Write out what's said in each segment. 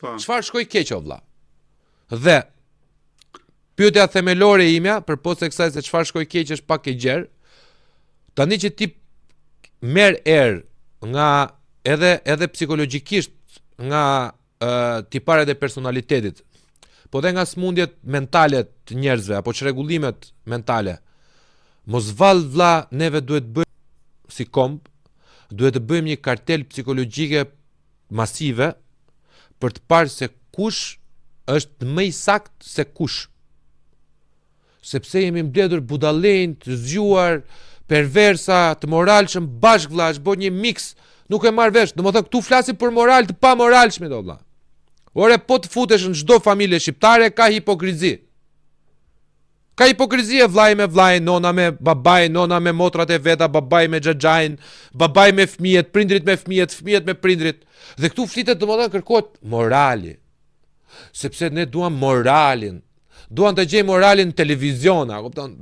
Çfarë shkoi keq o vlla? Dhe pyetja themelore imja përpos kësaj se çfarë shkoi keq është pak e gjerë. Tani që ti merr nga edhe psikologjikisht nga tiparet e personalitetit, po dhe nga smundjet mentale të njerëzve apo çrregullimet mentale. Mos vall vlla, neve duhet bëjmë si komb, duhet të bëjmë një kartel psikologjike masive për të parë se kush është më i sakt se kush. Sepse jemi mbledhur budallënj të zgjuar, perversa, të moralshëm bashk vlla, është bërë një mix, nuk e marr vesh. Domethënë këtu flasim për moral të pamoralshëm do vlla. Ore po të futesh në çdo familje shqiptare ka hipokrizi. Ka hipokrizi e vllai me vllai, nona me babai, nona me motrat e veta, babai me xhaxhain, babai me fëmijët, prindrit me fëmijët, fëmijët me prindrit. Dhe këtu flitet domethënë kërkohet morali. Sepse ne duam moralin. Duan të gjej moralin në televizion, a kupton?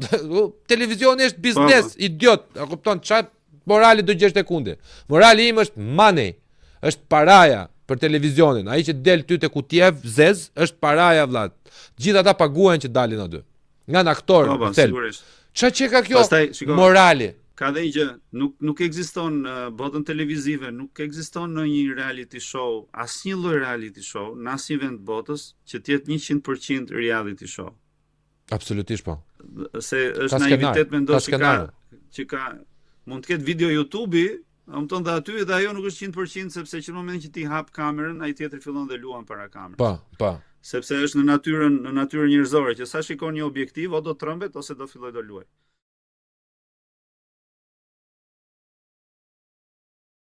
Televizioni është biznes, idiot, a kupton? Çfarë morali do gjesh tek undi? Morali im është money, është paraja për televizionin. Ai që del ty te Kutjev zez është paraja vllat. Gjithë ata paguajnë që dalin aty. Nga në aktor, sigurisht. Çfarë që ka kjo Pastaj, morali? Ka dhe një gjë, nuk ekziston botën televizive, nuk ekziston në një reality show, asnjë lloj reality show, në asnjë vend botës që të jetë 100% reality show. Absolutisht po. Se është naivitet mendosh që ka mund të ketë video YouTube-i, thonë dhe aty dhe ajo nuk është 100% sepse që në momentin që ti hap kamerën, ai tjetri fillon dhe luan para kamerës. Po. Sepse është në natyrën njerëzore që sa shikon një objektiv, o do trembet ose do filloj do luaj.